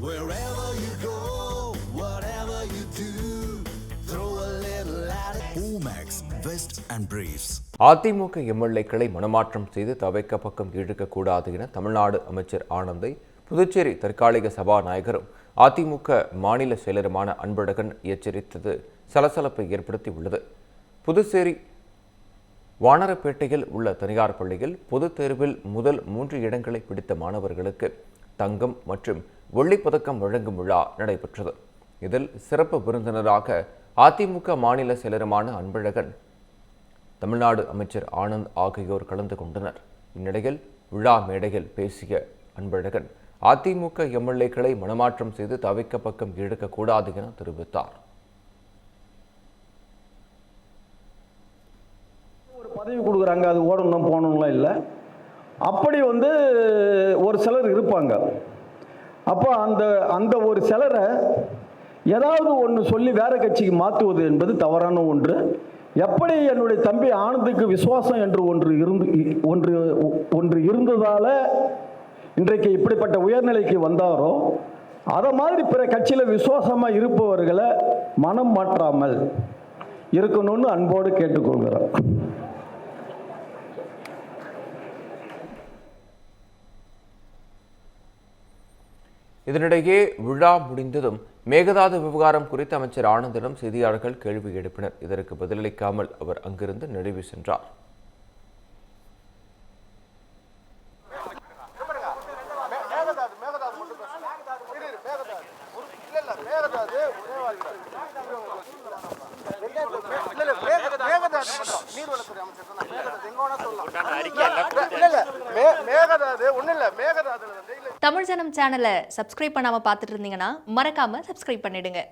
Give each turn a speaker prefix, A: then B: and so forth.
A: Wherever you go, whatever you do, throw a little at it. Omax, Vest and Briefs.
B: AIADMK எம்எல்ஏக்களை மனமாற்றம் செய்து தவைக்க பக்கம் இழுக்கக்கூடாது என தமிழ்நாடு அமைச்சர் ஆனந்தை புதுச்சேரி தற்காலிக சபாநாயகரும் அதிமுக மாநில செயலருமான அன்பழகன் எச்சரித்தது சலசலப்பை ஏற்படுத்தியுள்ளது. புதுச்சேரி வானரப்பேட்டையில் உள்ள தனியார் பள்ளியில் பொதுத் தேர்வில் முதல் 3 இடங்களை பிடித்த மாணவர்களுக்கு தங்கம் மற்றும் வெள்ளிப்பதக்கம் வழங்கும் விழா நடைபெற்றது. இதில் சிறப்பு விருந்தினராக அதிமுக மாநில செயலருமான அன்பழகன், தமிழ்நாடு அமைச்சர் ஆனந்த் ஆகியோர் கலந்து கொண்டனர். இந்நிலையில் விழா மேடையில் பேசிய அன்பழகன் அதிமுக எம்எல்ஏக்களை மனமாற்றம் செய்து தவிக்க பக்கம் இழுக்கக்கூடாது என தெரிவித்தார்.
C: பதவி கொடுக்குறாங்க, அது ஓடணும் போகணும்லாம் இல்லை. அப்படி ஒரு சிலர் இருப்பாங்க. அப்போ அந்த ஒரு சிலரை ஏதாவது ஒன்று சொல்லி வேற கட்சிக்கு மாற்றுவது என்பது தவறான ஒன்று. எப்படி என்னுடைய தம்பி ஆனந்துக்கு விசுவாசம் என்று ஒன்று இருந்ததால இன்றைக்கு இப்படிப்பட்ட உயர்நிலைக்கு வந்தாரோ, அதை மாதிரி பிற கட்சியில் விசுவாசமாக இருப்பவர்களை மனம் மாற்றாமல் இருக்கணும்னு அன்போடு கேட்டுக்கொள்கிறோம்.
B: இதனிடையே விழா முடிந்ததும் மேகதாது விவகாரம் குறித்து அமைச்சர் ஆனந்திடம் செய்தியாளர்கள் கேள்வி எழுப்பினர். இதற்கு பதிலளிக்காமல் அவர் அங்கிருந்து நழுவி சென்றார்.
D: தமிழ் ஜனம் சேனலை சப்ஸ்கிரைப் பண்ணாம பார்த்துட்டு இருந்தீங்கன்னா மறக்காம சப்ஸ்கிரைப் பண்ணிடுங்க.